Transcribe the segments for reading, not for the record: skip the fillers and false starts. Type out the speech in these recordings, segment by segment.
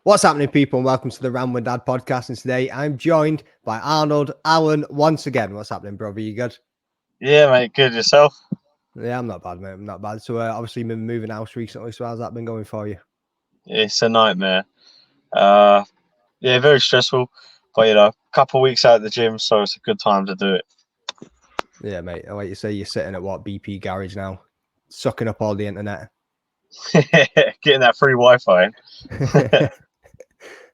What's happening, people, and welcome to the Ram with Dad podcast. And today I'm joined by Arnold Allen once again. What's happening, brother? You good? Yeah, mate. Good. Yourself? Yeah, I'm not bad, mate. I'm not bad. So obviously you've been moving house recently. So how's that been going for you? It's a nightmare. Yeah, very stressful. But a couple of weeks out of the gym, so it's a good time to do it. Yeah, mate. Like you say, you're sitting at what, BP garage now, sucking up all the internet. Getting that free Wi-Fi.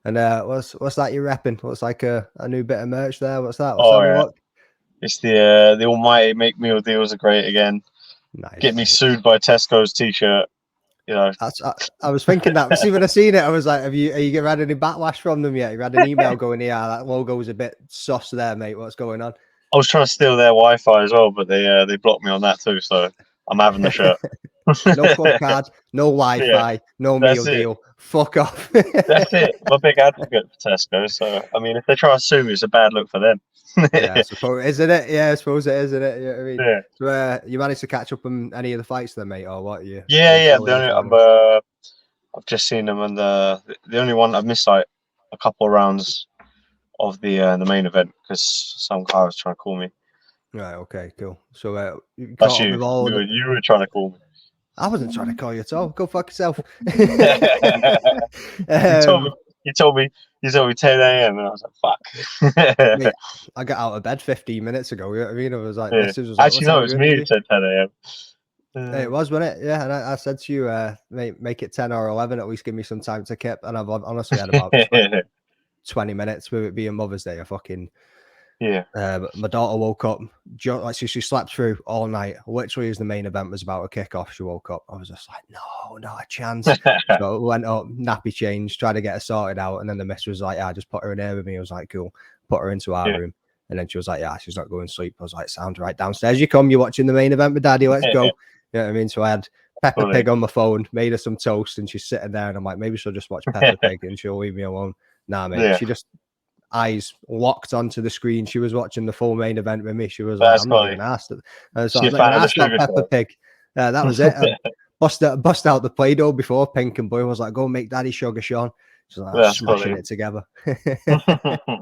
And what's that you're repping? What's like a new bit of merch there? What's that? Oh yeah, it's the almighty make meal deals are great again. Nice. Get me sued by Tesco's t-shirt. I was thinking that. See, when I seen it, I was like, "Are you had any backlash from them yet? You had an email going, yeah, that logo was a bit sus there, mate. What's going on?" I was trying to steal their Wi-Fi as well, but they blocked me on that too. So I'm having the shirt. No club card, no Wi-Fi, no meal deal. Fuck off. That's it. I'm a big advocate for Tesco. So I mean, if they try to sue me, it's a bad look for them. Yeah, I suppose, isn't it? Yeah, I suppose it is, isn't it? You know what I mean? Yeah. So, you managed to catch up on any of the fights then, mate, or what? Yeah. I've just seen them, and the only one I've missed like a couple of rounds of the main event because some guy was trying to call me. Right. Okay. Cool. So that's you. You were trying to call me. I wasn't trying to call you at all. Go fuck yourself. You told me 10 a.m. and I was like, fuck. Mate, I got out of bed 15 minutes ago. You know what I mean? I was like, yeah. Actually, no, it was me who said 10 a.m. It was, wasn't it? Yeah, and I said to you, make it 10 or 11, at least give me some time to kip. And I've honestly had about 20 minutes with it being Mother's Day. My daughter woke up, she slept through all night. Literally, as the main event was about to kick off, she woke up. I was just like, no, not a chance. So went up, nappy change, tried to get her sorted out, and then the miss was like, yeah, just put her in here with me. I was like, cool, put her into our room, and then she was like, yeah, she's not going to sleep. I was like, sound right, downstairs you come. You're watching the main event with Daddy. Let's go. You know what I mean? So I had Peppa Pig on my phone, made her some toast, and she's sitting there, and I'm like, maybe she'll just watch Peppa Pig and she'll leave me alone. Nah, mate, she just eyes locked onto the screen. She was watching the full main event with me. She was like, I'm not even asked. I was like, Peppa Pig. That was it. Bust out the Play-Doh before Pink and Blue. I was like, go make Daddy sugar, Sean. She's like, smashing it together. I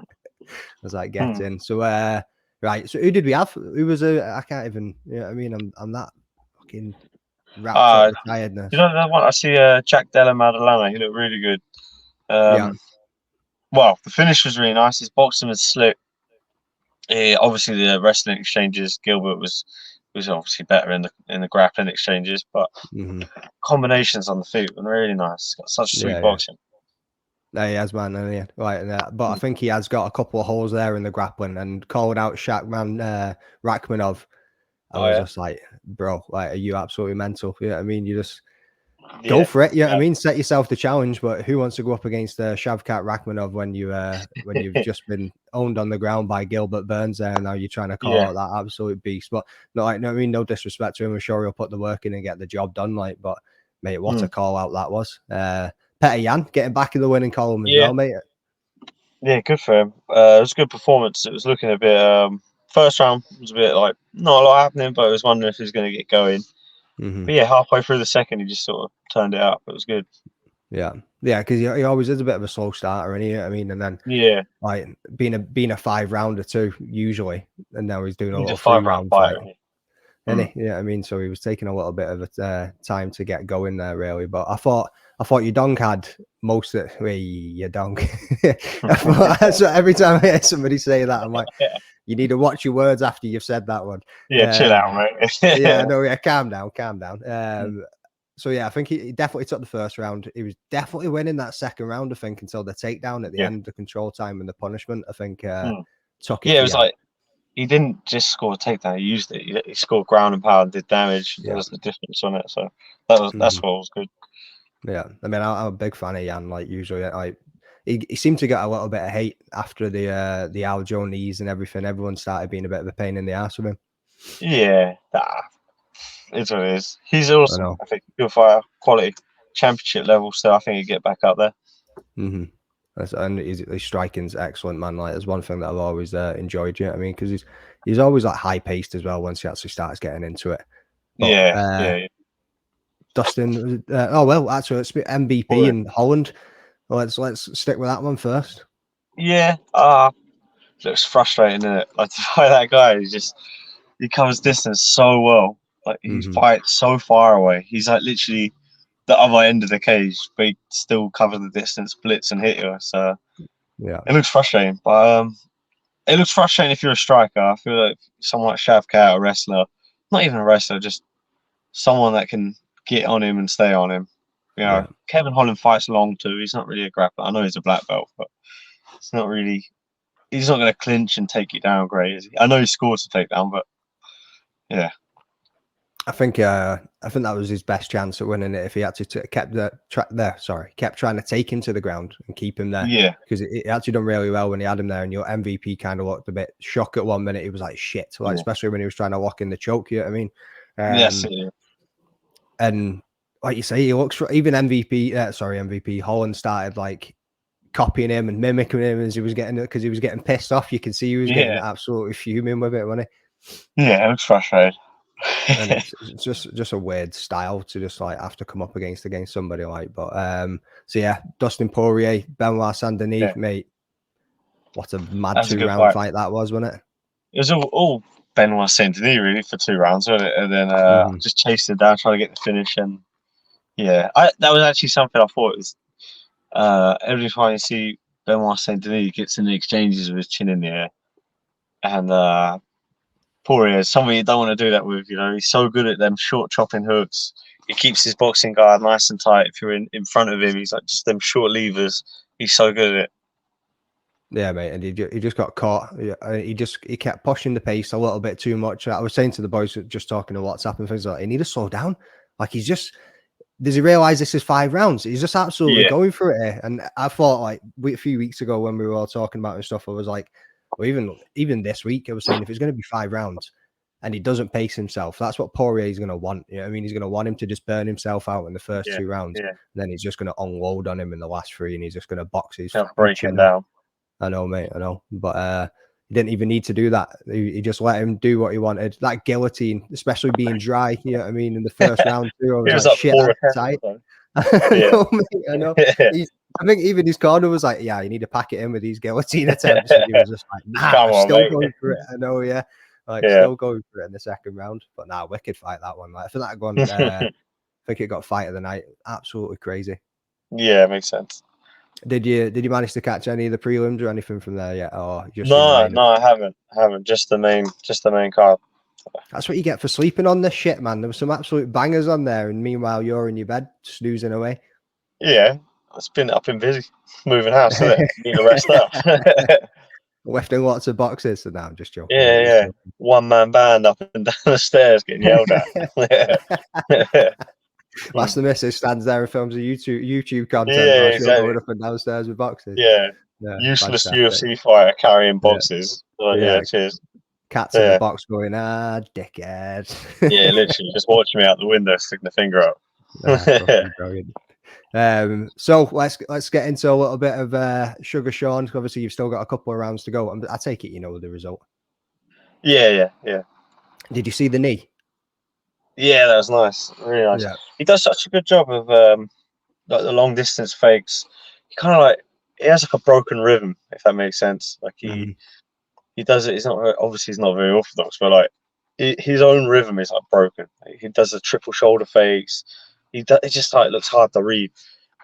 was like, get in. So right. So who did we have? Who was I can't even, you know what I mean? I'm that fucking wrapped up with tiredness. You know that one? I see Jack Della Maddalena. He looked really good. Well, the finish was really nice. His boxing was slick. Obviously, the wrestling exchanges, Gilbert was obviously better in the grappling exchanges, but combinations on the feet were really nice. He's got such sweet boxing. No, he has, man. But I think he has got a couple of holes there in the grappling, and called out Rachmanov. I was just like, bro, like, are you absolutely mental? You know what I mean? You just go for it. You know what I mean? Set yourself the challenge, but who wants to go up against Shavkat Rachmanov when you've just been owned on the ground by Gilbert Burns there, and now you're trying to call out that absolute beast? But no, I mean, no disrespect to him. I'm sure he'll put the work in and get the job done. Like, but mate, what a call out that was. Petr Yan getting back in the winning column as well, mate. Yeah, good for him. It was a good performance. It was looking a bit. First round was a bit like not a lot happening, but I was wondering if he was going to get going. But yeah, halfway through the second, he just sort of turned it up. It was good. Yeah, because he always is a bit of a slow starter, and I mean, and then like being a 5-rounder too usually, and now he's doing a little 3-round fight. Yeah, I mean, so he was taking a little bit of a time to get going there, really. But I thought your donk had most of it. Your donk. So every time I hear somebody say that, I'm like, you need to watch your words after you've said that one. Yeah, chill out, mate. Calm down. So yeah, I think he definitely took the first round. He was definitely winning that second round, I think, until the takedown at the end, the control time and the punishment. I think took it. Yeah, it was like he didn't just score a takedown; he used it. He scored ground and pound, did damage. There was the difference on it, so that's what was good. Yeah, I mean, I'm a big fan of Yan. Like, usually, he seemed to get a little bit of hate after the Aljo knees and everything. Everyone started being a bit of a pain in the ass with him. Yeah, it's what it is. He's awesome. I think good fighter, quality, championship level. So I think he'd get back up there. And his striking's excellent, man. Like, there's one thing that I've always enjoyed. You know what I mean? Because he's always like high paced as well once he actually starts getting into it. But, Dustin, actually, it's MVP in Holland. Well, let's stick with that one first. Yeah. Looks frustrating, isn't it? Like, to fight that guy, he covers distance so well. Like, he fights so far away. He's like literally the other end of the cage, but he still covers the distance, blitz and hit you. So yeah, it looks frustrating. But it looks frustrating if you're a striker. I feel like someone like Shavkat, a wrestler, not even a wrestler, just someone that can get on him and stay on him. You know, Kevin Holland fights long too. He's not really a grappler. I know he's a black belt, but it's not really. He's not going to clinch and take you down, great, is he? I know he scores a takedown, but yeah. I think that was his best chance at winning it if he actually kept trying to take him to the ground and keep him there. Yeah, because it actually done really well when he had him there, and your MVP kind of looked a bit shocked at 1 minute. He was like shit, like especially when he was trying to lock in the choke. You know what I mean? Yes. And like you say, he looks for even MVP Holland started like copying him and mimicking him as he was getting pissed off. You can see he was getting absolutely fuming with it, wasn't he? Yeah, it looks frustrated. And it's just a weird style to just like have to come up against somebody like. But so yeah, Dustin Poirier, Benoit Saint-Denis, mate. What a mad 2-round fight that was, wasn't it? It was all Benoit Saint-Denis really for 2 rounds, wasn't it? And then just chased him down, trying to get the finish. And yeah, that was actually something I thought was every time you see Benoit Saint-Denis gets in the exchanges with his chin in the air, and Poirier is somebody you don't want to do that with. You know, he's so good at them short chopping hooks. He keeps his boxing guard nice and tight. If you're in front of him, he's like just them short levers. He's so good at it. Yeah, mate, and he just got caught. He kept pushing the pace a little bit too much. I was saying to the boys just talking to WhatsApp and things like, he need to slow down. Like does he realize this is 5 rounds? He's just absolutely going for it here. And I thought like a few weeks ago when we were all talking about and stuff, I was like, well, even this week, I was saying if it's going to be 5 rounds and he doesn't pace himself, that's what Poirier is going to want. You know what I mean? He's going to want him to just burn himself out in the first 2 rounds. And then he's just going to unload on him in the last 3, and he's just going to box his break him down. I know, mate. I know, but he didn't even need to do that. He just let him do what he wanted. That guillotine, especially being dry, you know what I mean, in the first round too. I was like, shit, that's tight. I know. I think even his corner was like, yeah, you need to pack it in with these guillotine attempts. And he was just like, nah, I'm still going for it. I know, still going for it in the second round. But nah, wicked fight that one. Like, I think that one, I think it got fight of the night. Absolutely crazy. Yeah, it makes sense. Did you manage to catch any of the prelims or anything from there yet? Or just no, I haven't. Just the main card. That's what you get for sleeping on this shit, man. There were some absolute bangers on there, and meanwhile you're in your bed snoozing away. Yeah, I've been busy moving house, isn't it? Need to rest up. Lifting lots of boxes, so now I'm just joking. Yeah. 1-man band up and down the stairs getting yelled at. That's the missus stands there and films a YouTube content. Yeah, exactly. Going up and downstairs with boxes. Yeah, useless fantastic. UFC fighter carrying boxes. Cheers. Cats in the box going, dickhead. Yeah, literally just watching me out the window, sticking the finger up. So let's get into a little bit of Sugar Sean. Obviously, you've still got a couple of rounds to go. I take it you know the result. Yeah. Did you see the knee? Yeah, that was nice. Really nice. Yeah. He does such a good job of like the long distance fakes. He has like a broken rhythm, if that makes sense. Like he does it. He's not very orthodox, but like his own rhythm is like broken. He does the triple shoulder fakes. It just like looks hard to read.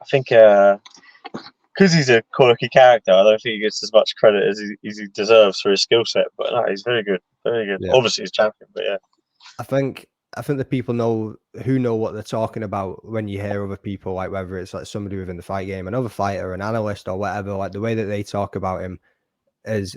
I think because he's a quirky character, I don't think he gets as much credit as he deserves for his skill set. But no, he's very good, very good. Yeah. Obviously, he's champion, but yeah. I think the people know what they're talking about when you hear other people, like whether it's like somebody within the fight game, another fighter, an analyst, or whatever. Like the way that they talk about him is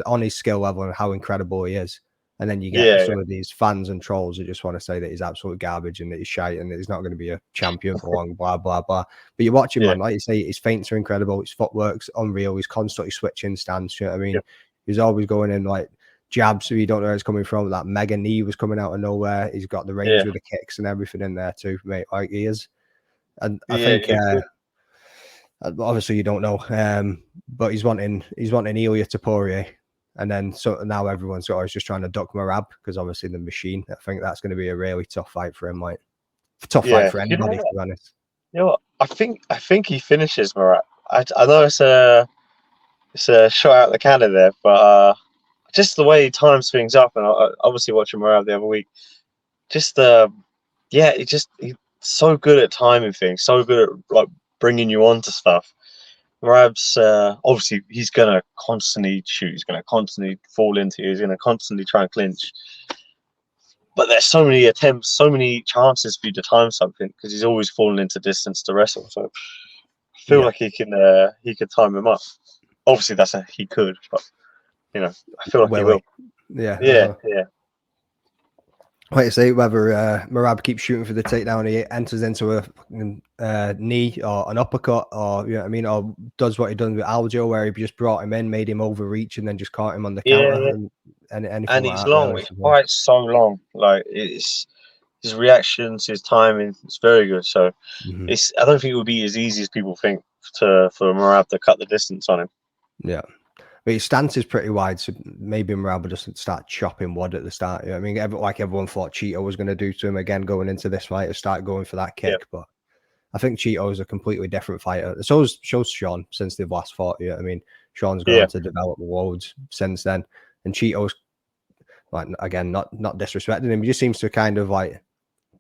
on his skill level and how incredible he is. And then you get some of these fans and trolls who just want to say that he's absolute garbage and that he's shite and that he's not going to be a champion for long, blah, blah, blah. But you watch him, man, like you say, his feints are incredible. His footwork's unreal. He's constantly switching stance. You know what I mean? He's always going in like jabs, so you don't know where it's coming from. That mega knee was coming out of nowhere. He's got the range with the kicks and everything in there too, mate. Like he is. And I think obviously you don't know, but he's wanting Ilya to Poirier. And then so now everyone's just trying to duck Merab because obviously the machine. I think that's going to be a really tough fight for him. Like tough fight for anybody, to be honest. You know what? I think he finishes Merab. I know it's a shot out the cannon there, but just the way he times things up, and I obviously watching Merab the other week, just he's so good at timing things, so good at like bringing you on to stuff. Merab's obviously he's gonna constantly shoot, he's gonna constantly fall into you, he's gonna constantly try and clinch. But there's so many attempts, so many chances for you to time something because he's always falling into distance to wrestle. So I feel like he could time him up. Obviously, he could, but you know, I feel like he will. Yeah. Like I say, whether Merab keeps shooting for the takedown, he enters into a knee or an uppercut, or you know what I mean, or does what he done with Aljo, where he just brought him in, made him overreach, and then just caught him on the counter. And he's long. His fight's so long. Like his reactions, his timing, it's very good. So I don't think it would be as easy as people think for Merab to cut the distance on him. Yeah. But his stance is pretty wide, so maybe Merab doesn't start chopping wood at the start. You know what I mean, like everyone thought Cheeto was going to do to him again going into this fight, or start going for that kick. But I think Cheeto is a completely different fighter. So is Sean since they've last fought. You know what I mean, Sean's gone on to develop loads since then, and Cheeto's like again not disrespecting him. He just seems to kind of like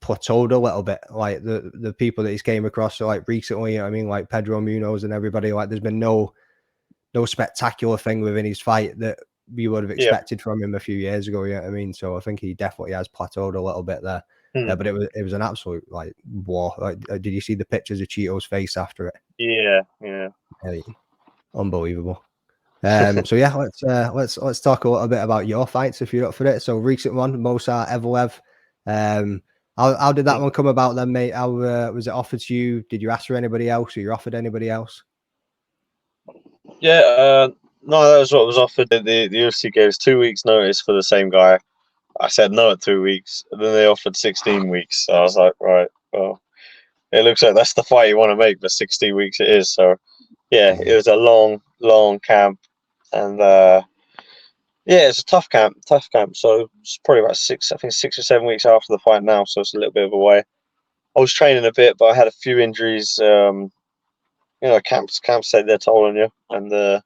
plateaued a little bit. Like the people that he's came across so like recently. You know what I mean, like Pedro Munoz and everybody. Like there's been no spectacular thing within his fight that you would have expected from him a few years ago. You know what I mean? So I think he definitely has plateaued a little bit there. But it was an absolute like war. Like, did you see the pictures of Cheeto's face after it? Yeah. Unbelievable. So yeah, let's talk a little bit about your fights if you're up for it. So recent one, Movsar Evloev. How did that one come about then, mate? How was it offered to you? Did you ask for anybody else, or you offered anybody else? Yeah, no, that was what was offered. The UFC gave us 2 weeks notice for the same guy. I said no at 2 weeks, and then they offered 16 weeks. So I was like, right, well, it looks like that's the fight you want to make, but 16 weeks it is. So yeah, it was a long camp, and it's a tough camp. So it's probably about 6 or 7 weeks after the fight now, so it's a little bit of a way. I was training a bit, but I had a few injuries. Camps take their toll on you, and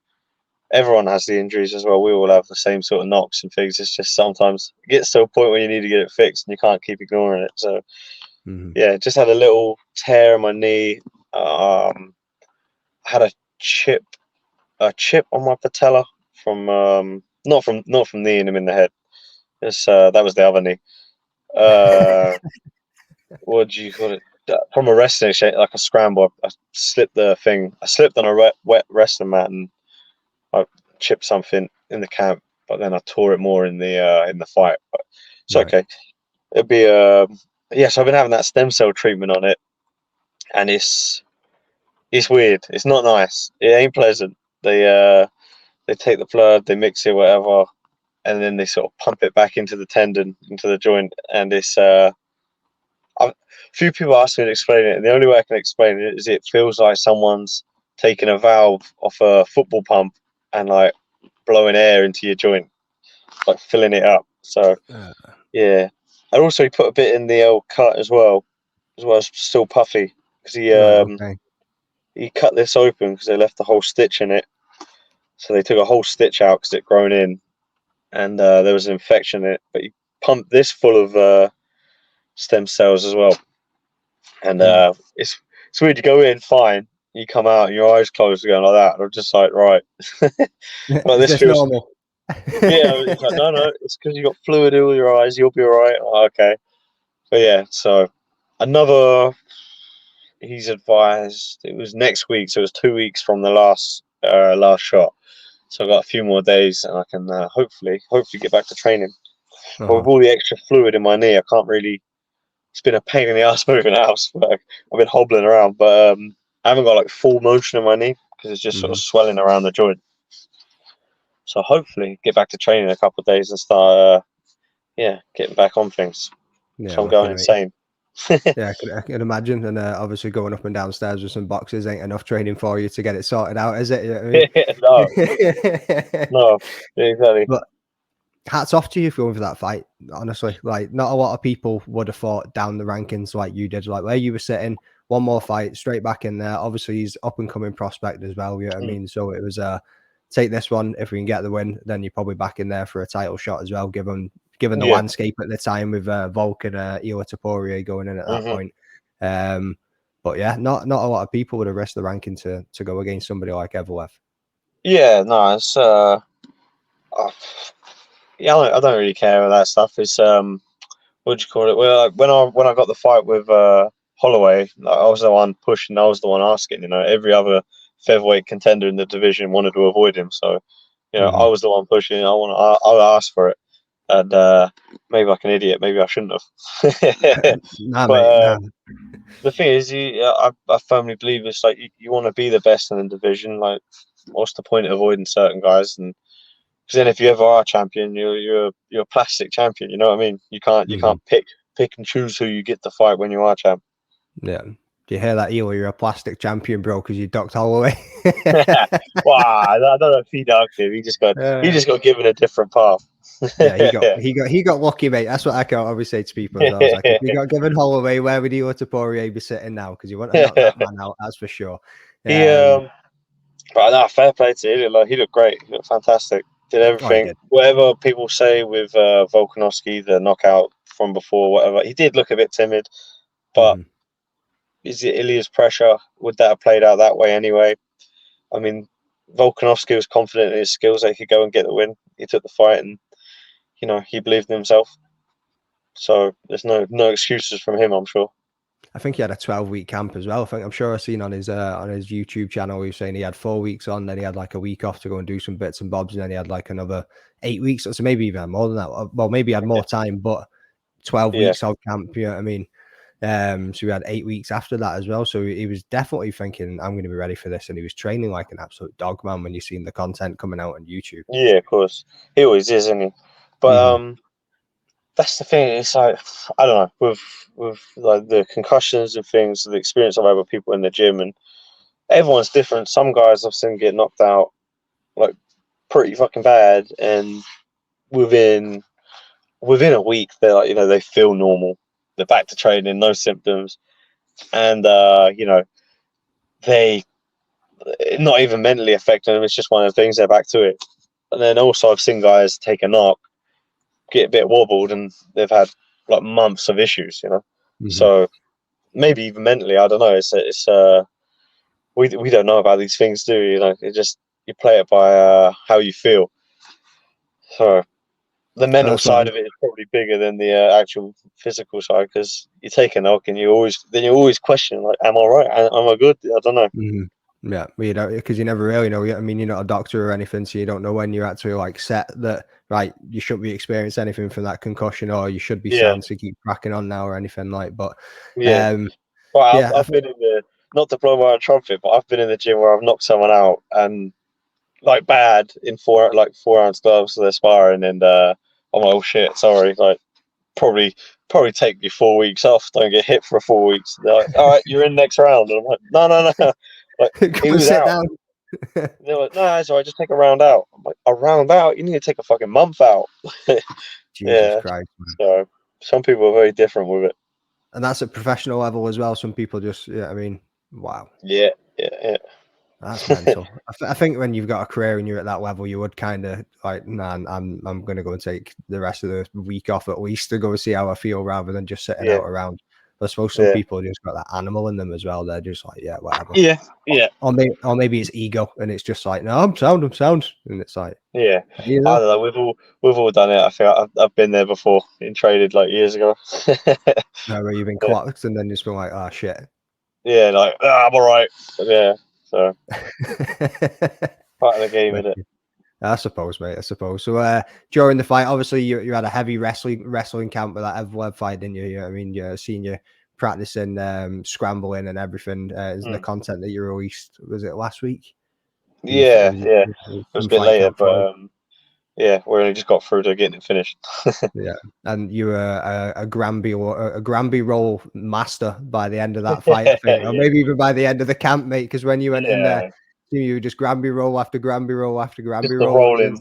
everyone has the injuries as well. We all have the same sort of knocks and things. It's just sometimes it gets to a point where you need to get it fixed, and you can't keep ignoring it. So just had a little tear in my knee. I had a chip on my patella from not from kneeing him in the head. That was the other knee. What do you call it? From a wrestling shape, like a scramble. I slipped on a wet wrestling mat, and I chipped something in the camp. But then I tore it more in the fight. But it's okay. It'd be so I've been having that stem cell treatment on it, and it's weird. It's not nice. It ain't pleasant. They take the blood, they mix it, whatever, and then they sort of pump it back into the tendon, into the joint, and it's a few people asked me to explain it, and the only way I can explain it is it feels like someone's taking a valve off a football pump and like blowing air into your joint, like filling it up. So and also he put a bit in the old cut as well as still puffy, because he cut this open because they left the whole stitch in it. So they took a whole stitch out because it grown in, and there was an infection in it. But he pumped this full of stem cells as well, and it's weird. You go in fine, you come out, and your eyes closed again like that. And I'm just like, right, but this feels normal. It's like, no, it's because you got fluid in all your eyes. You'll be all right. Oh, okay, but so he's advised it was next week, so it was 2 weeks from the last shot. So I've got a few more days, and I can hopefully get back to training. But with all the extra fluid in my knee, I can't really. It's been a pain in the ass moving house. I've been hobbling around, but I haven't got like full motion in my knee because it's just sort of swelling around the joint. So hopefully get back to training in a couple of days and start, getting back on things. So I'm going insane. I can imagine, and obviously going up and downstairs with some boxes ain't enough training for you to get it sorted out, is it? You know what I mean? No, exactly. But hats off to you for going for that fight. Honestly, like not a lot of people would have fought down the rankings like you did. Like where you were sitting, one more fight, straight back in there. Obviously, he's up and coming prospect as well. You know what I mean? So it was take this one. If we can get the win, then you're probably back in there for a title shot as well. Given the landscape at the time with Volk and Ilya going in at that point. But yeah, not a lot of people would have risked the ranking to go against somebody like Evloev. Yeah, no, it's yeah, I don't really care about that stuff. It's what do you call it? Well, when I got the fight with Holloway, I was the one pushing, I was the one asking. You know, every other featherweight contender in the division wanted to avoid him, so you know, I was the one pushing. I asked for it, and maybe like an idiot, maybe I shouldn't have. But the thing is, I firmly believe it's like you want to be the best in the division. Like, what's the point of avoiding certain guys? And because then if you ever are a champion, you're a plastic champion. You know what I mean? You can't pick and choose who you get to fight when you are champ. Yeah. Do you hear that, Elo? You're a plastic champion, bro, because you ducked Holloway. Wow, I don't know if he ducked him. He just got given a different path. Yeah, he got lucky, mate. That's what I can always say to people. I was like, if he got given Holloway, where would Ilya be sitting now? Because you want to knock that man out, that's for sure. But no, fair play to him. Like, he looked great. He looked fantastic. Did everything. Whatever people say with Volkanovski, the knockout from before, whatever, he did look a bit timid. But is it Ilya's pressure? Would that have played out that way anyway? I mean, Volkanovski was confident in his skills that he could go and get the win. He took the fight, and you know, he believed in himself. So there's no excuses from him, I'm sure. I think he had a 12-week camp as well. I'm sure I've seen on his YouTube channel, he was saying he had 4 weeks on, then he had like a week off to go and do some bits and bobs, and then he had like another 8 weeks, so maybe even more than that. Well, maybe he had more time, but 12 weeks of camp, you know what I mean? So we had 8 weeks after that as well. So he was definitely thinking, I'm going to be ready for this, and he was training like an absolute dog, man, when you've seen the content coming out on YouTube. Yeah, of course. He always is, isn't he? But that's the thing. It's like, I don't know, with like the concussions and things, the experience I've had with people in the gym, and everyone's different. Some guys I've seen get knocked out like pretty fucking bad, and within a week they're like, you know, they feel normal. They're back to training, no symptoms, and you know, they not even mentally affecting them. It's just one of the things, they're back to it. And then also I've seen guys take a knock, get a bit wobbled, and they've had like months of issues, you know. So maybe even mentally, I don't know. It's we don't know about these things, do you know? It just, you play it by how you feel. So the mental side of it is probably bigger than the actual physical side, because you take a knock and you always question, like, am I right? Am I good? I don't know. Yeah, well, you know, because you never really know. I mean, you're not a doctor or anything, so you don't know when you're actually like set that, right, you shouldn't be experiencing anything from that concussion, or you should be sound to keep cracking on now or anything like. But well, I've been in the, not to blow my own trumpet, but I've been in the gym where I've knocked someone out, and like bad, in 4-ounce gloves, so they're sparring, and I'm like, oh shit, sorry, like probably take you 4 weeks off, don't get hit for 4 weeks. They're like, all right, you're in next round, and I'm like, no. Like, he was out. They're like, no, it's all right, just take a round out. I'm like, a round out? You need to take a fucking month out. Jesus Christ, man. So some people are very different with it. And that's at professional level as well. Some people just, I mean, wow. Yeah. That's mental. I think when you've got a career and you're at that level, you would kind of like, nah, I'm going to go and take the rest of the week off at least to go and see how I feel, rather than just sitting out around. I suppose some people just got that animal in them as well. They're just like, yeah, whatever. Yeah. Or maybe it's ego, and it's just like, no, I'm sound, and it's like, yeah. You know? I don't know. We've all done it. I think I've been there before, in traded like years ago. Where you've been clocked, and then just been like, oh shit. Yeah, like, I'm all right. Yeah. So part of the game, isn't it? I suppose, mate. I suppose. So during the fight, obviously you had a heavy wrestling camp with that Evloev fight, didn't you? I mean, you're seeing you practicing scrambling and everything. Is the content that you released, was it last week? Yeah. It was a bit later, but yeah, we only just got through to getting it finished. Yeah, and you were a Granby roll master by the end of that fight, I think, or maybe even by the end of the camp, mate. Because when you went in there, you just Granby roll after Granby roll after Granby roll. Rolling.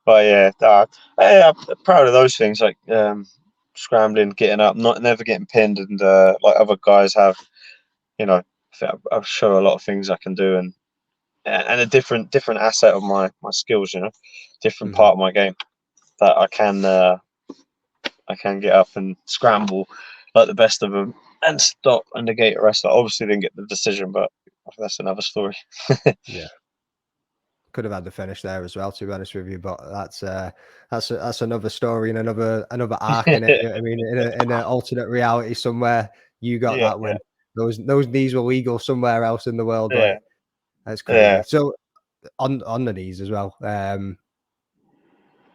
But yeah, I'm proud of those things. Like scrambling, getting up, never getting pinned, and like other guys have, you know, I'll show a lot of things I can do, and a different asset of my skills, you know, different part of my game that I can get up and scramble like the best of them and stop and negate a wrestler. Obviously, didn't get the decision, but that's another story. Yeah. Could have had the finish there as well, to be honest with you, but that's another story and another arc in it. You know what I mean, in an alternate reality somewhere, you got that win. Those knees were legal somewhere else in the world. Like, that's crazy. So on the knees as well.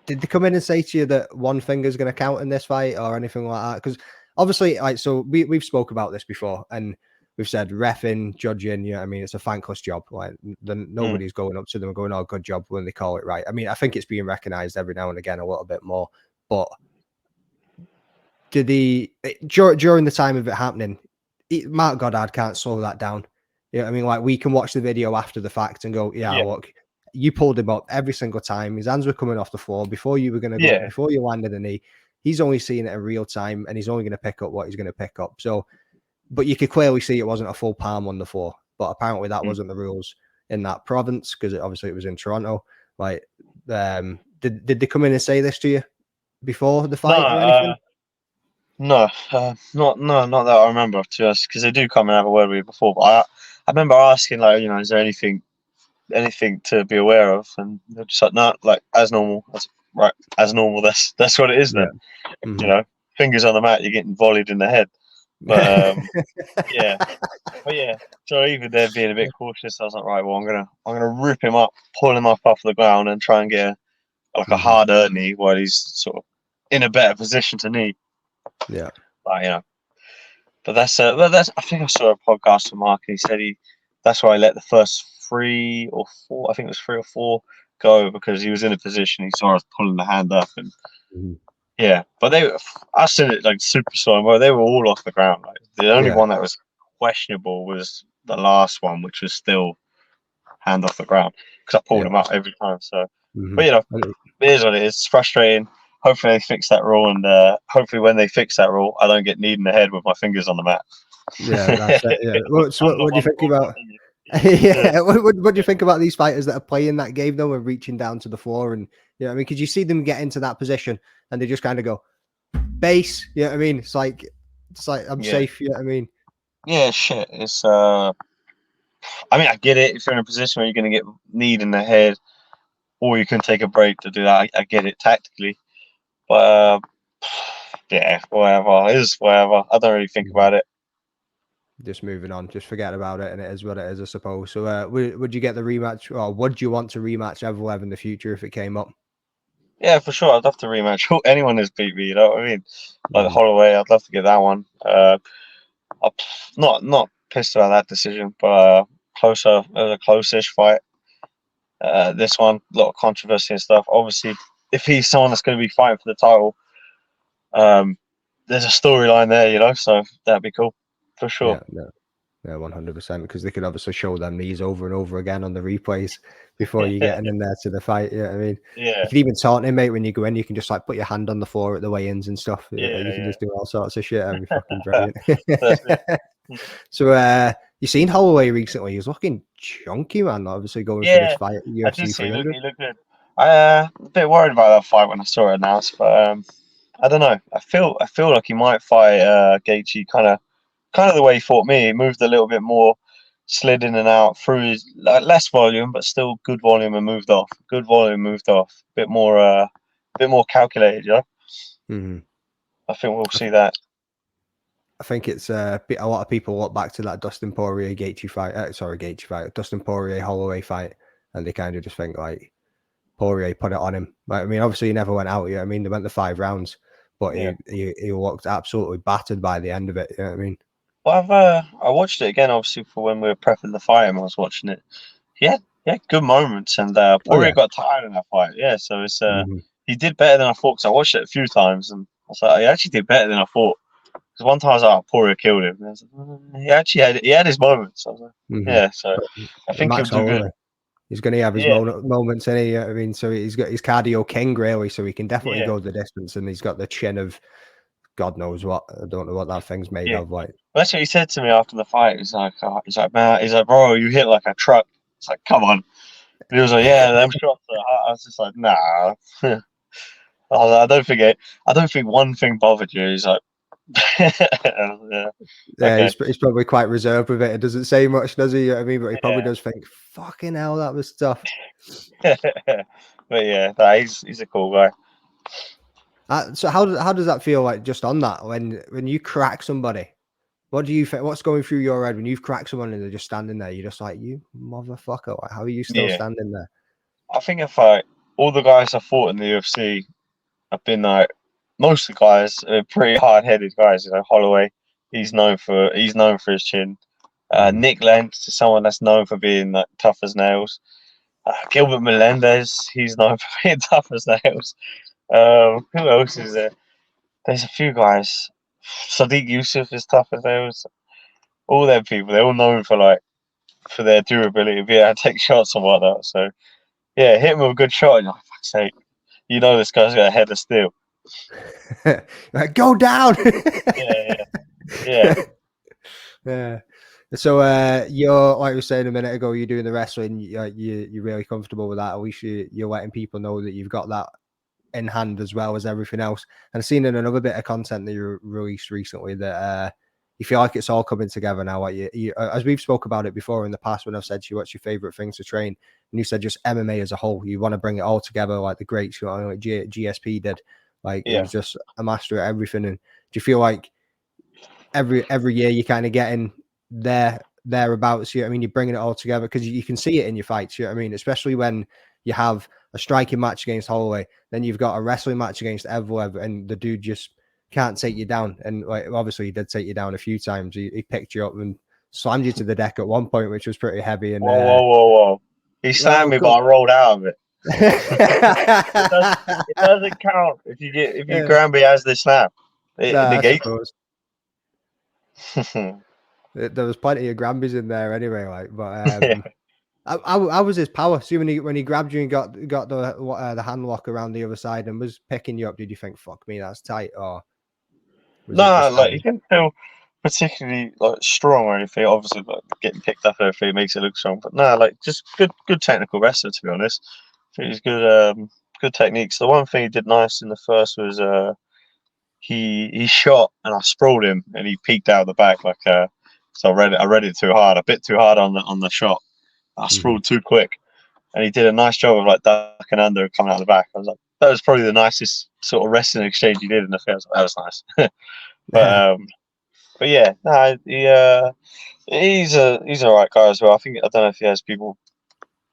Did they come in and say to you that one finger is going to count in this fight or anything like that? Because obviously, like, so we've spoke about this before, and we've said reffing, judging. You know, I mean, it's a thankless job. Like, nobody's going up to them and going, "Oh, good job," when they call it right. I mean, I think it's being recognised every now and again a little bit more. But did during the time of it happening, Mark Goddard can't slow that down. You know what I mean? Like, we can watch the video after the fact and go, "Yeah, look, you pulled him up every single time. His hands were coming off the floor before you were going to go, before you landed the knee. He's only seeing it in real time, and he's only going to pick up what he's going to pick up." So, but you could clearly see it wasn't a full palm on the floor. But apparently that wasn't the rules in that province, because obviously it was in Toronto. Like, did they come in and say this to you before the fight or anything? No, not that I remember, to us, because they do come and have a word with you before. But I remember asking, like, you know, is there anything to be aware of? And they're just like, no, like, as normal. That's right, as normal. That's what it is then. You know, fingers on the mat, you're getting volleyed in the head. But so even there being a bit cautious, I was like, right, well, I'm gonna rip him up, pull him up off the ground, and try and get a harder knee while he's sort of in a better position to knee. Yeah, but, you know, but that's I think I saw a podcast from Mark, and he said that's why he let the first 3 or 4, I think it was 3 or 4, go, because he was in a position, he saw us pulling the hand up, and but I said it like super slow, but they were all off the ground. Like, the only one that was questionable was the last one, which was still hand off the ground, because I pulled him up every time. So, but, you know, it is what it is. It's frustrating. Hopefully they fix that rule, and hopefully when they fix that rule, I don't get kneed in the head with my fingers on the mat. Yeah, that's it. Yeah. What do you think about? What do you think about these fighters that are playing that game though, and reaching down to the floor? And, you know what I mean, because you see them get into that position and they just kind of go base. You know what I mean? It's like I'm safe. You know what I mean? Yeah, shit. It's I mean, I get it. If you're in a position where you're going to get kneed in the head, or you can take a break to do that, I get it tactically. But whatever. It is whatever. I don't really think about it. Just moving on, just forget about it, and it is what it is, I suppose. So, would you get the rematch, or would you want to rematch Evloev in the future if it came up? Yeah, for sure. I'd love to rematch. Anyone who's beat me, you know what I mean? Like Holloway, I'd love to get that one. I'm not pissed about that decision, but closer. It was a close-ish fight. This one, a lot of controversy and stuff. Obviously, if he's someone that's going to be fighting for the title, there's a storyline there, you know. So that'd be cool, for sure. Yeah, 100%, because they could obviously show them knees over and over again on the replays before you getting in there to the fight. You know what I mean? Yeah. You can even taunt him, mate, when you go in. You can just like put your hand on the floor at the weigh-ins and stuff. You can just do all sorts of shit. That'd be fucking brilliant. So, you seen Holloway recently? He was looking chunky, man. Obviously going for this fight at UFC 300. He looked good. A bit worried about that fight when I saw it announced, but I don't know. I feel like he might fight Gaethje kind of the way he fought me. He moved a little bit more, slid in and out through his less volume, but still good volume, and moved off. Good volume, moved off. Bit more calculated, you know. I think we'll see that. I think it's a lot of people look back to that Dustin Poirier Gaethje fight, Dustin Poirier Holloway fight, and they kind of just think like Poirier put it on him. Like, I mean, obviously he never went out. I mean, they went the 5 rounds, but he looked absolutely battered by the end of it. You know what I mean? Well, I watched it again, obviously, for when we were prepping the fight, and I was watching it. Yeah, good moments, and Poirier got tired in that fight. Yeah, so it's he did better than I thought, because I watched it a few times, and I was like, he actually did better than I thought. Because one time I was like, Poirier killed him. And I was like, he actually had his moments. I was like, yeah, so I think he'll do good. He's going to have his moments, and I mean, so he's got his cardio king, really, so he can definitely go the distance, and he's got the chin of God knows what. I don't know what that thing's made of. Like, that's what he said to me after the fight. He's like, man, he's like, bro, you hit like a truck. It's like, come on. And he was like, yeah, them shots. I was just like, nah. I don't think one thing bothered you. He's like, yeah, he's probably quite reserved with it. It doesn't say much, does he? You know what I mean, but he probably does think, fucking hell, that was tough. But yeah, he's a cool guy. So how does that feel like, just on that, when you crack somebody? What do you think? What's going through your head when you've cracked someone and they're just standing there? You're just like, you motherfucker! Like, how are you still standing there? I think if all the guys I fought in the UFC have been like, most of the guys are pretty hard-headed guys. You know, Holloway, he's known for his chin. Nick Lentz is someone that's known for being like tough as nails. Gilbert Melendez, he's known for being tough as nails. Who else is there? There's a few guys. Sadiq Yusuf is tough as nails. All them people, they're all known for their durability, be able to take shots and whatnot. So yeah, hit him with a good shot, and you're like, fuck's sake, you know this guy's got a head of steel. Like, go down. Yeah. So you're, like we were saying a minute ago, you're doing the wrestling. You're really comfortable with that. At least you're letting people know that you've got that in hand as well as everything else. And I've seen in another bit of content that you released recently that you feel like it's all coming together now. Like you, as we've spoke about it before in the past, when I've said to you, what's your favorite things to train? And you said just MMA as a whole. You want to bring it all together like the greats, like GSP did. Like it was just a master at everything. And do you feel like every year you're kind of getting thereabouts? You know what I mean? You're bringing it all together because you can see it in your fights. You know what I mean? Especially when you have a striking match against Holloway, then you've got a wrestling match against Evloev, and the dude just can't take you down. And like, obviously, he did take you down a few times. He picked you up and slammed you to the deck at one point, which was pretty heavy. And whoa! He slammed me, but I rolled out of it. It doesn't count if you ground me as the slam. It negates. There was plenty of Grambies in there anyway. Like, but how was his power? See, when he grabbed you and got the hand lock around the other side and was picking you up, did you think, "Fuck me, that's tight"? Or no, like, you didn't feel particularly like strong or anything. Obviously, like getting picked up and everything makes it look strong, but no, like just good technical wrestler, to be honest. I think he's good techniques. The one thing he did nice in the first was he shot and I sprawled him and he peeked out the back like so I read it too hard, a bit too hard on the shot. I sprawled too quick, and he did a nice job of like ducking under and coming out the back. I was like, that was probably the nicest sort of wrestling exchange he did in the film. That was nice. But yeah, no, he's an alright guy as well. I don't know if he has people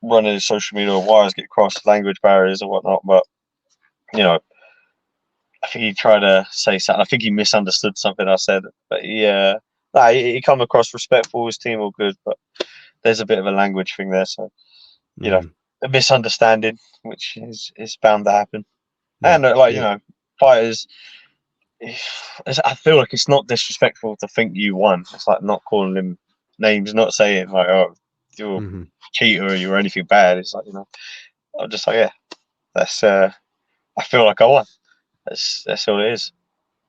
running his social media or wires get crossed, language barriers or whatnot, but you know, I think he tried to say something. I think he misunderstood something I said, but he come across respectful. His team all good, but there's a bit of a language thing there, so you know, a misunderstanding, which is bound to happen. And you know, fighters, I feel like it's not disrespectful to think you won. It's like not calling him names, not saying like, "Oh, you're a cheater" or anything bad. It's like, you know, I'm just like, yeah, that's I feel like I won. That's all it is.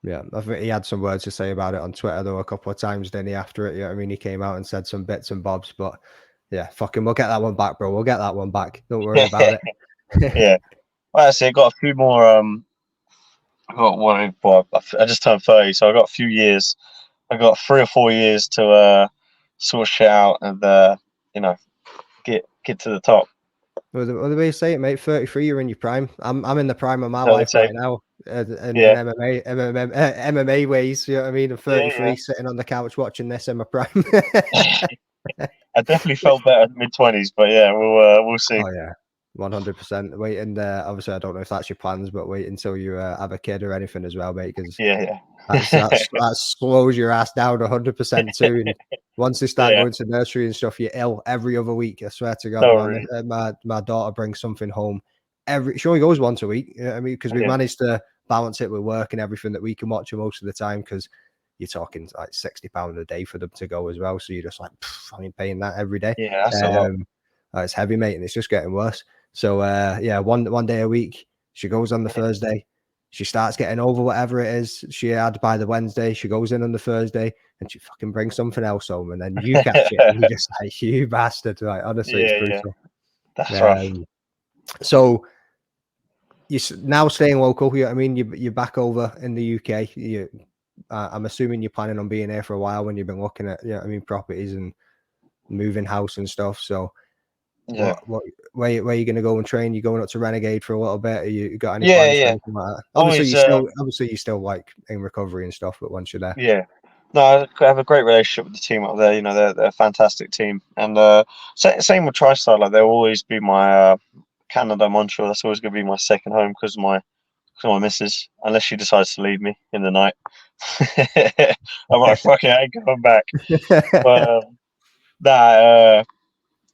Yeah, I think he had some words to say about it on Twitter though a couple of times, didn't he, after it? Yeah, I mean, he came out and said some bits and bobs, but yeah, fucking, we'll get that one back, bro. We'll get that one back. Don't worry about it. Yeah. Well, I see, I got a few more. I got one. Well, I just turned 30, so I got a few years. I got 3 or 4 years to sort shit out and you know, get to the top. Well, the way you say it, mate, 33, you're in your prime. I'm in the prime of my life right now. In MMA ways, you know what I mean? I'm 33, sitting on the couch watching this in my prime. I definitely felt better mid-20s, but yeah, we'll see. Oh yeah, 100%. Wait, and obviously I don't know if that's your plans, but wait until you have a kid or anything as well, mate, because that slows your ass down 100% too. And once they start going to nursery and stuff, you're ill every other week. I swear to God, man. My daughter brings something home she only goes once a week. You know what I mean? Because we've managed to balance it with work and everything that we can watch her most of the time, because you're talking like £60 a day for them to go as well. So you're just like, I mean, paying that every day. Yeah, that's a lot. It's heavy, mate, and it's just getting worse. So one day a week, she goes on the Thursday. She starts getting over whatever it is she had by the Wednesday. She goes in on the Thursday and she fucking brings something else home, and then you catch it and you're just like, you bastard. Like, honestly, it's brutal. That's rough. So you're now staying local. I mean, you're back over in the UK. I'm assuming you're planning on being here for a while when you've been looking at, I mean, properties and moving house and stuff. So yeah, where are you going to go and train? You going up to Renegade for a little bit? Are you got any yeah, plans for yeah. anything like that? Always, Obviously you're still like in recovery and stuff, but once you're there, yeah. No, I have a great relationship with the team up there. You know, they're a fantastic team, and same with TriStar. Like, they'll always be my Canada, Montreal. That's always going to be my second home because of my missus. Unless she decides to leave me in the night, I'm like, fuck it, I ain't going back. But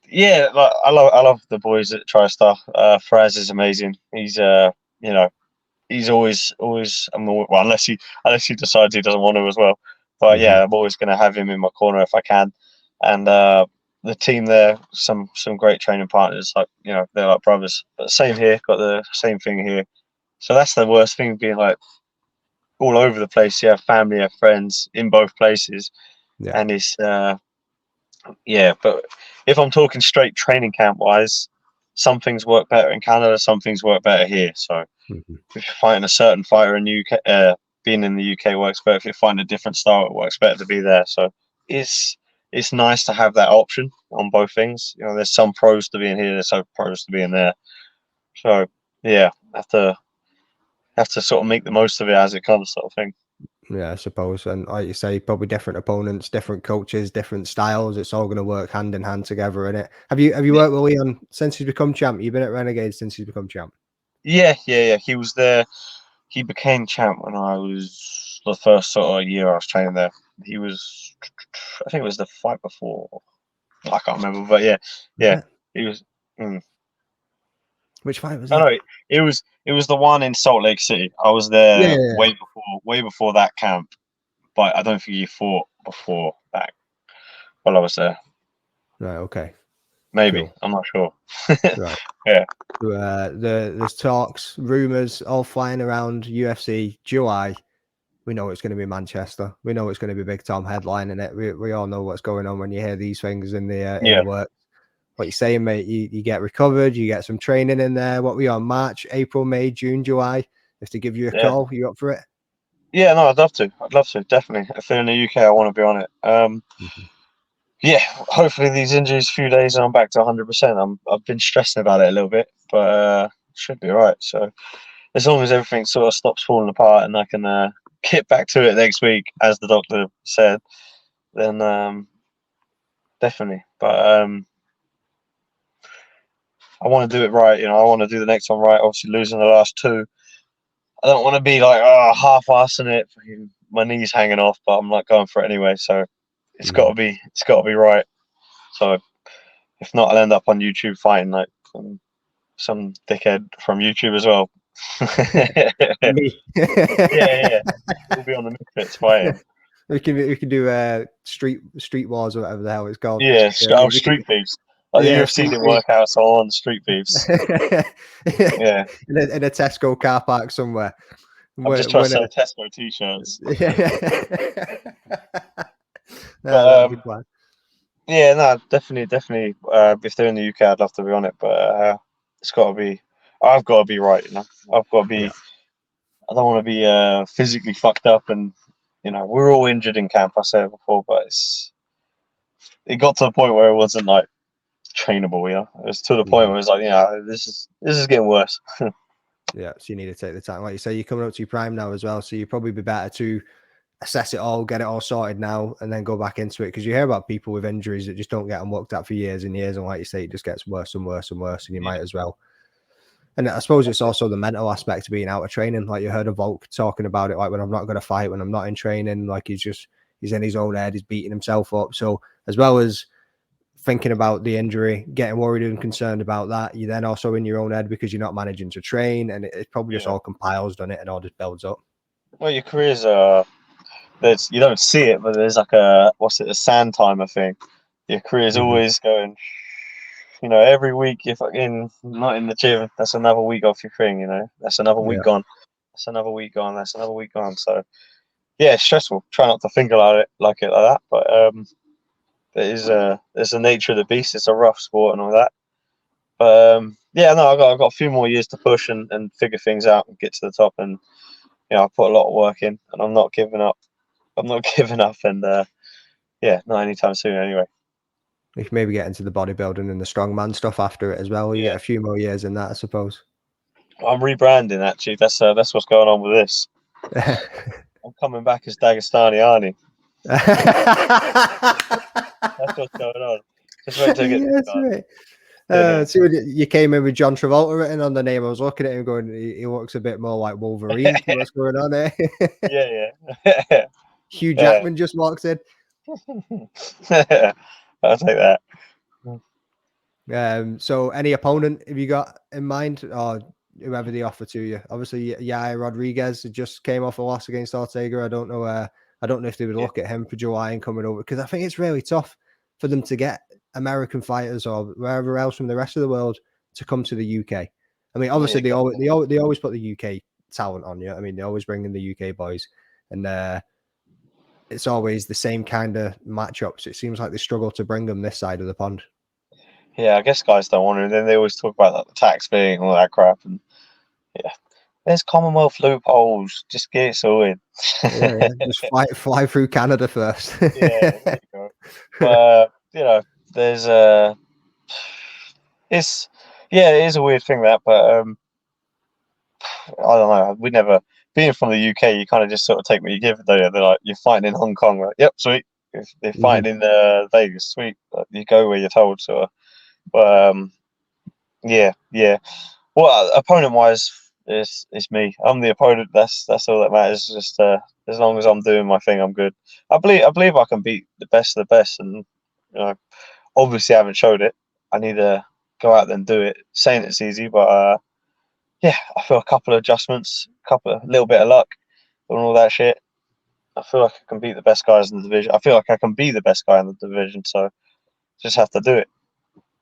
yeah, like, I love the boys at TriStar. Firas is amazing. He's you know, he's always well, unless he decides he doesn't want to as well. But yeah, I'm always going to have him in my corner if I can. And the team there, some great training partners. Like, they're like brothers. But same here, got the same thing here. So that's the worst thing, being like all over the place. You have family, you have friends in both places, and it's yeah. But if I'm talking straight training camp wise, some things work better in Canada, some things work better here. So if you're fighting a certain fighter in UK, being in the UK works better. If you're fighting a different style, it works better to be there. So it's nice to have that option on both things. There's some pros to being here, there's some pros to being there. So yeah, have to sort of make the most of it as it comes, sort of thing. Yeah, I suppose. And like you say, probably different opponents, different coaches, different styles. It's all going to work hand in hand together, innit? Have you worked with Leon since he's become champ? You've been at Renegade since he's become champ? Yeah. He was there. He became champ when I was the first sort of year I was training there. He was, I think it was the fight before. I can't remember, but yeah, he was. Which fight was it? that? No, it was the one in Salt Lake City. I was there way before that camp, but I don't think he fought before that while I was there. Right. Okay. Maybe. Cool. I'm not sure. Right. Yeah. There's talks, rumors, all flying around UFC July. We know it's going to be Manchester. We know it's going to be Big Tom headlining it. We all know what's going on when you hear these things in the works. What you're saying, mate, you get recovered, you get some training in there. What we on March, April, May, June, July? If they give you a call, you up for it? Yeah, no, I'd love to, definitely. If they're in the UK, I want to be on it. Yeah, hopefully these injuries, few days, and I'm back to 100%. I've been stressing about it a little bit, but should be all right. So as long as everything sort of stops falling apart and I can get back to it next week, as the doctor said, then definitely. But I want to do it right. I want to do the next one right. Obviously, losing the last two, I don't want to be like half-assing it. My knees hanging off, but I'm like going for it anyway. So it's got to be right. So if not, I'll end up on YouTube fighting like some dickhead from YouTube as well. Me. yeah. We'll be on the Misfits fighting. We can do street wars or whatever the hell it's called. Yeah, street thieves. Like the UFC didn't work out, so I'm on the street thieves. Yeah. In a Tesco car park somewhere. I'm just trying to sell Tesco t-shirts. Yeah, no, definitely. If they're in the UK, I'd love to be on it, but it's got to be. I've got to be right. I've got to be. Yeah. I don't want to be physically fucked up, and we're all injured in camp. I said it before, but it got to the point where it wasn't like trainable. It was to the point where it was like, this is getting worse. Yeah, so you need to take the time, like you say. You're coming up to your prime now as well, so you probably be better to assess it all, get it all sorted now, and then go back into it. Because you hear about people with injuries that just don't get them looked at for years and years, and like you say, it just gets worse and worse and worse, and you might as well. And I suppose it's also the mental aspect of being out of training. Like you heard of Volk talking about it, like when I'm not going to fight, when I'm not in training, like he's in his own head, he's beating himself up. So as well as thinking about the injury, getting worried and concerned about that, you're then also in your own head because you're not managing to train, and it probably just all compiles, doesn't it, and all just builds up. Well, your career's you don't see it, but there's like a sand timer thing. Your career's always going. Every week you're fucking not in the gym. That's another week off your thing. That's another week gone. That's another week gone. That's another week gone. So yeah, it's stressful. Try not to think about it like that, but there's the nature of the beast. It's a rough sport and all that. Yeah, no, I've got a few more years to push and figure things out and get to the top. And I put a lot of work in, and I'm not giving up. I'm not giving up, and yeah, not anytime soon anyway. You can maybe get into the bodybuilding and the strongman stuff after it as well. You get a few more years in that, I suppose. I'm rebranding actually. That's what's going on with this. I'm coming back as Dagestani Arnie. That's what's going on. Just wait till I get this right. See, you came in with John Travolta written on the name. I was looking at him going, he looks a bit more like Wolverine. What's going on there? Yeah. Hugh Jackman just walks in. I'll take that. So any opponent have you got in mind, or whoever they offer to you? Obviously, Yair Rodriguez just came off a loss against Ortega. I don't know if they would look at him for July and coming over, because I think it's really tough for them to get American fighters or wherever else from the rest of the world to come to the UK. I mean, obviously they always put the UK talent on you. I mean, they always bring in the UK boys, and it's always the same kind of matchups. It seems like they struggle to bring them this side of the pond. Yeah, I guess guys don't want to. And then they always talk about like, the tax thing and all that crap. And yeah, there's Commonwealth loopholes. Just get it sorted. Just fly through Canada first. Yeah, there you go. But there's it is a weird thing that, but I don't know. We never, being from the UK, you kind of just sort of take what you give. They're like, you're fighting in Hong Kong, right? Yep, sweet. If they're fighting in Vegas, sweet. You go where you're told. So, yeah. Well, opponent wise, it's me. I'm the opponent. That's all that matters. Just as long as I'm doing my thing, I'm good. I believe I can beat the best of the best, and obviously I haven't showed it. I need to go out there and do it. Saying it's easy, but yeah, I feel a couple of adjustments, a little bit of luck, and all that shit. I feel like I can beat the best guys in the division. I feel like I can be the best guy in the division. So just have to do it.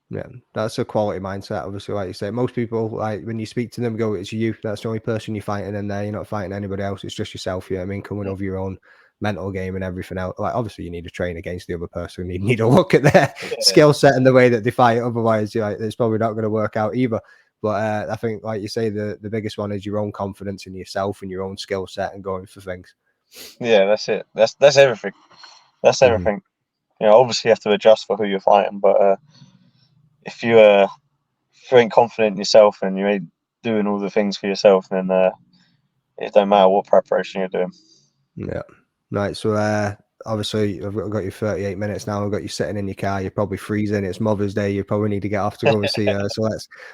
Yeah, that's a quality mindset. Obviously, like you say, most people, like when you speak to them, go, "It's you. That's the only person you're fighting in there. You're not fighting anybody else. It's just yourself." You know what I mean? Coming over your own mental game and everything else. Like, obviously, you need to train against the other person. You need to look at their skill set and the way that they fight. Otherwise, it's probably not going to work out either. But I think, like you say, the biggest one is your own confidence in yourself and your own skill set and going for things. Yeah, that's it. That's everything. That's everything. Obviously you have to adjust for who you're fighting, but if you ain't confident in yourself and you ain't doing all the things for yourself, then it don't matter what preparation you're doing. Yeah. Right. So obviously I've got you 38 minutes now. I've got you sitting in your car. You're probably freezing. It's Mother's Day. You probably need to get off to go and see her. So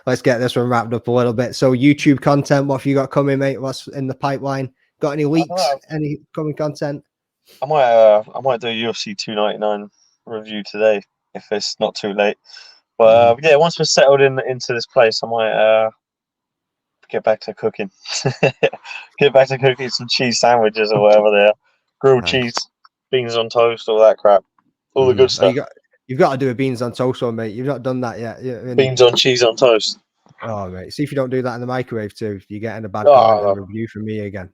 let's get this one wrapped up a little bit. So YouTube content, what have you got coming, mate? What's in the pipeline? Got any leaks? Any coming content? I might do a UFC 299 review today if it's not too late. But yeah, once we're settled into this place, I might get back to cooking. Get back to cooking some cheese sandwiches or whatever they are. Grilled cheese, beans on toast, all that crap. All the good stuff. You've got to do a beans on toast one, mate. You've not done that yet. Beans on cheese on toast. Oh, mate. See if you don't do that in the microwave too. You're getting a bad comment and review from me again.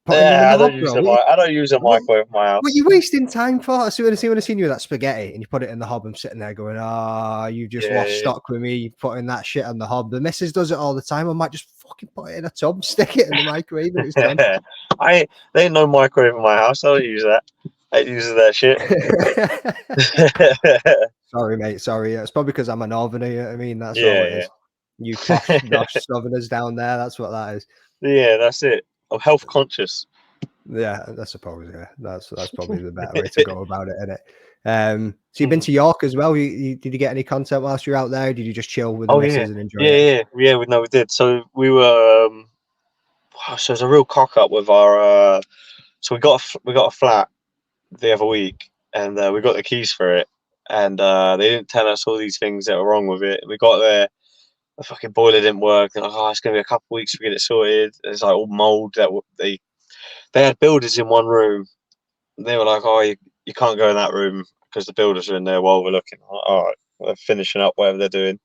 I don't use a microwave in my house. What are you wasting time for? I see when I seen you with that spaghetti and you put it in the hob, I'm sitting there going, you just lost stock with me putting that shit on the hob. The missus does it all the time. I might just fucking put it in a tub, stick it in the microwave and it's done. There ain't no microwave in my house. I don't use that. I use that shit. Sorry, mate. Sorry. It's probably because I'm a northerner. You know what I mean? That's all it is. You posh southerners down there. That's what that is. Yeah, that's it. I'm health conscious. Yeah, I suppose. Yeah, that's probably the better way to go about it, isn't it? So you've been to York as well. Did you get any content whilst you're out there? Did you just chill with the missus and enjoy it? Yeah. We did. So we were. So it was a real cock up with our. So we got a flat the other week, and we got the keys for it, and they didn't tell us all these things that were wrong with it. We got there. The fucking boiler didn't work. Like, it's going to be a couple of weeks to get it sorted. There's like all mold that they had builders in one room. They were like, you can't go in that room because the builders are in there while we're looking. Like, all right, they're finishing up whatever they're doing.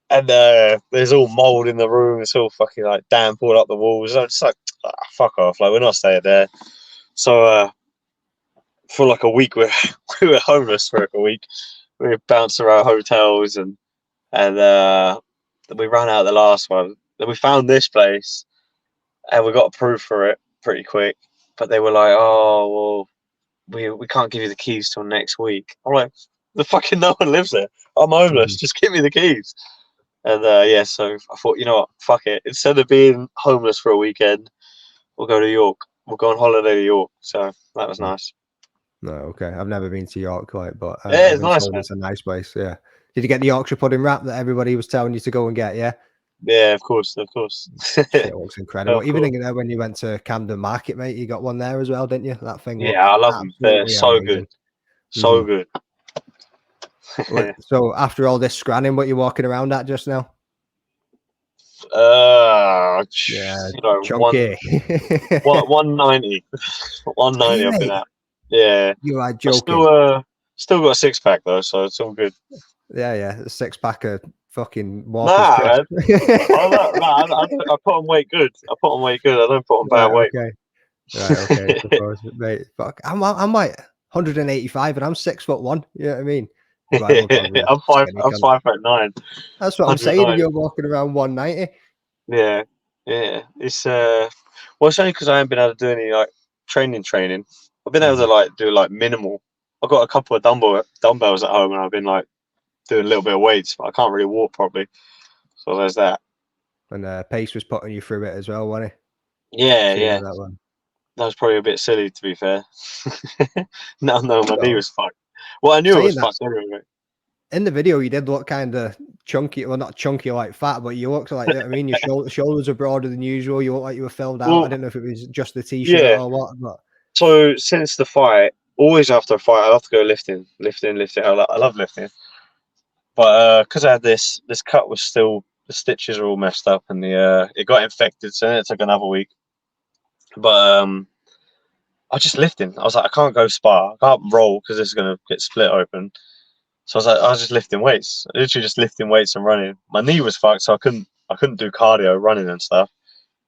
And there's all mold in the room. It's all fucking like damp all up the walls. I'm just like, fuck off, like we're not staying there. So for like a week, we were homeless for like a week. We were bouncing around hotels and we ran out of the last one. Then we found this place and we got approved for it pretty quick. But they were like, "Oh well, we can't give you the keys till next week." I'm like, "The fucking no one lives there. I'm homeless. Just give me the keys." And yeah, so I thought, you know what, fuck it. Instead of being homeless for a weekend, we'll go to York. We'll go on holiday to York. So that was nice. No, okay. I've never been to York quite, but Yeah, I've it's been nice, told man. it's a nice place. Yeah. Did you get the Yorkshire pudding wrap that everybody was telling you to go and get? Yeah. Yeah, of course. Shit looks incredible. Of Even course. when you went to Camden Market, mate, you got one there as well, didn't you? That thing Yeah, looked I love them. They're absolutely so good. amazing. So good. So after all this scranning, what you're walking around at just now? You know, chunky. 190. 190 I've been at. Yeah. You are I joking. still got a six pack though, so it's all good. Yeah. A 6-pack of fucking walkers. Nah, man. I put on weight good. I don't put on bad weight. Right, okay. Suppose, mate, fuck. I'm like 185 and I'm 6'1". You know what I mean? Right, look, I'm 5'9". That's what I'm saying. And you're walking around 190. Yeah. It's well, it's only because I haven't been able to do any like training. I've been able to like do like minimal. I've got a couple of dumbbells at home, and I've been like doing a little bit of weights, but I can't really walk properly. So there's that. And Pace was putting you through it as well, wasn't he? Yeah. That one. That was probably a bit silly, to be fair. No, my knee was fucked. Well, I knew it was fucked anyway. In the video, you did look kind of chunky. Well, not chunky like fat, but you looked like, I mean, your shoulders are broader than usual. You look like you were filled out. Well, I don't know if it was just the t-shirt or what. But so since the fight, always after a fight, I love to go lifting. I love lifting. But because I had this cut was still, the stitches are all messed up and it got infected, so it took another week. But I was just lifting. I was like, I can't go spar, I can't roll because this is gonna get split open. So I was just lifting weights, literally just lifting weights and running. My knee was fucked, so I couldn't do cardio, running and stuff.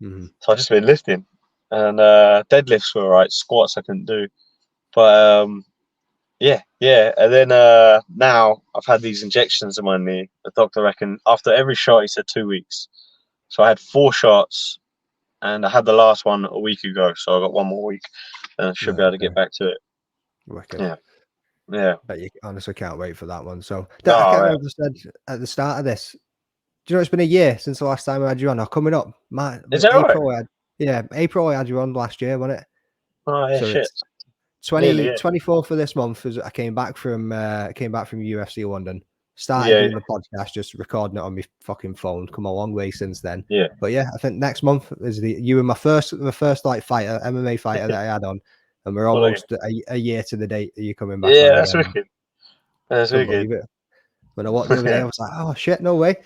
So I just been lifting, and deadlifts were alright. Squats I couldn't do, but yeah. And then now I've had these injections in my knee. The doctor reckoned after every shot, he said 2 weeks. So I had 4 shots, and I had the last one a week ago. So I got 1 more week, and I should be able to get back to it. Wicked. Yeah. But you honestly can't wait for that one. So I can't remember if I said at the start of this. Do you know it's been a year since the last time I had you on? Or coming up, Is that April. right? April I had you on last year, wasn't it? Oh yeah, so shit. It's 24th of this month. As I came back from UFC London. Started doing the podcast, just recording it on my fucking phone. Come a long way since then. Yeah. But yeah, I think next month is you were my first like fighter, MMA fighter that I had on. And we're almost a year to the date that you're coming back. Yeah, that's wicked. That's wicked. When I walked the other day, I was like, "Oh shit, no way!"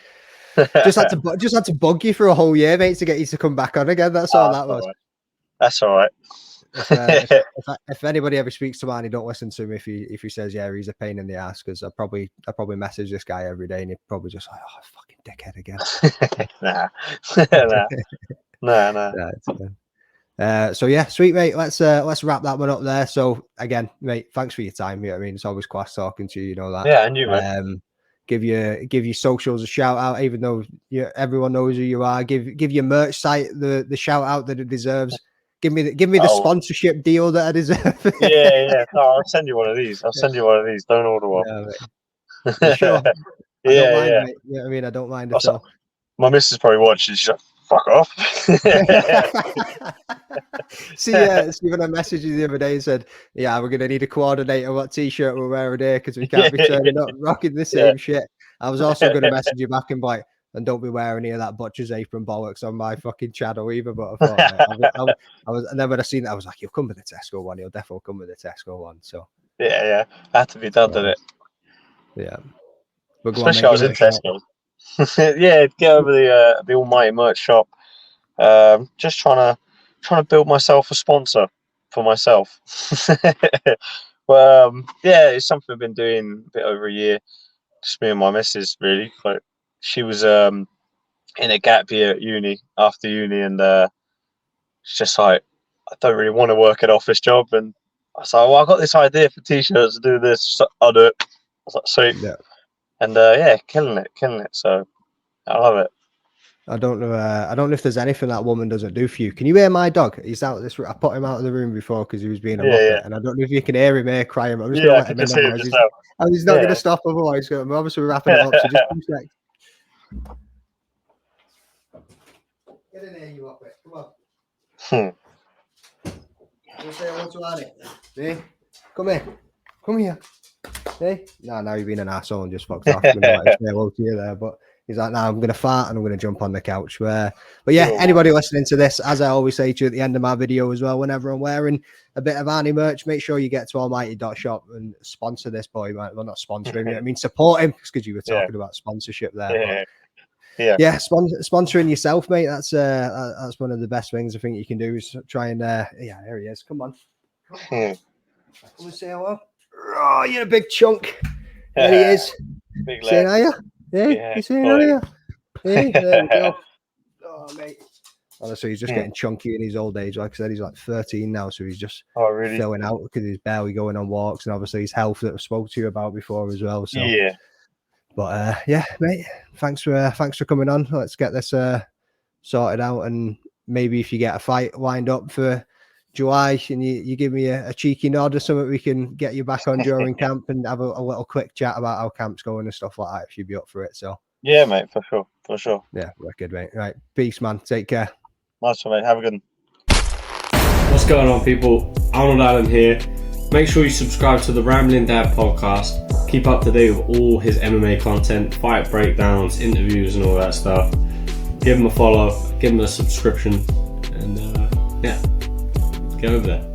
just had to bug you for a whole year, mate, to get you to come back on again. That's all that was. Right. That's all right. If anybody ever speaks to me and he don't listen to me, if he says yeah, he's a pain in the ass, because I probably message this guy every day and he'd probably just like, oh, fucking dickhead again. Nah. So yeah, sweet mate. Let's wrap that one up there. So again, mate, thanks for your time. You know what I mean? It's always class talking to you. You know that. Yeah, and you, man. Give your socials a shout out, even though everyone knows who you are. Give your merch site the shout out that it deserves. Give me the sponsorship deal that I deserve. Yeah. No, I'll send you one of these. Don't order one. Yeah, sure. I don't mind, yeah. Mate. You know what I mean? I don't mind at all. My missus probably watching. She's like, fuck off. See, when I messaged you the other day and said, yeah, we're going to need to coordinate on what t-shirt we're wearing here because we can't be turning up rocking the same shit. I was also going to message you back and be like, and don't be wearing any of that butcher's apron bollocks on my fucking channel either. But I thought, I was, and then when I seen that, I was like, you'll come with the Tesco one. You'll definitely come with the Tesco one. So yeah, had to be done, didn't it? Yeah, but especially I was in Tesco. Yeah, get over the almighty merch shop. Just trying to build myself a sponsor for myself. Well, yeah, it's something I've been doing a bit over a year. Just me and my missus, really. Like, she was in a gap year at uni, after uni, and it's just like, I don't really want to work an office job. And I was like, well, I got this idea for t-shirts to do this. So I'll do it. I was like, sweet. Yeah. And yeah, killing it. So I love it. I don't know if there's anything that woman doesn't do for you. Can you hear my dog? He's out this. I put him out of the room before because he was being a muppet, and I don't know if you can hear him here crying. I'm just gonna let him in. He's not gonna stop otherwise. We're obviously wrapping it up. So just 2 seconds. Get in here, you muppet. Come on. You say hello to Annie. Hey, come here. Come here. Hey. No, now you've been an asshole and just fucked off. I'm gonna say hello to you there, but. He's like, nah, I'm going to fart and I'm going to jump on the couch. But yeah, anybody listening to this, as I always say to you at the end of my video as well, whenever I'm wearing a bit of Arnie merch, make sure you get to almighty.shop and sponsor this boy. Well, not sponsor him. I mean, support him because you were talking about sponsorship there. Yeah, sponsoring yourself, mate. That's one of the best things I think you can do is try and, yeah, there he is. Come on. Come and say hello. Oh, you're a big chunk. There he is. Big saying hiya. Hey, you saying hiya? Hey, there we go. Oh, mate. Honestly, he's just getting chunky in his old age. Like I said, he's like 13 now, so he's just filling out because he's barely going on walks, and obviously his health that I spoke to you about before as well. So yeah, but yeah, mate, thanks for coming on. Let's get this sorted out, and maybe if you get a fight lined up for July and you give me a cheeky nod or something, we can get you back on during camp and have a little quick chat about how camp's going and stuff like that if you'd be up for it. So yeah, mate, for sure. Yeah, we're good, mate. Right, peace, man. Take care. Nice one, mate. Have a good one. What's going on, people? Arnold Allen here. Make sure you subscribe to the Rambling Dad podcast. Keep up to date with all his MMA content, fight breakdowns, interviews and all that stuff. Give him a follow, give him a subscription, and yeah, get over there.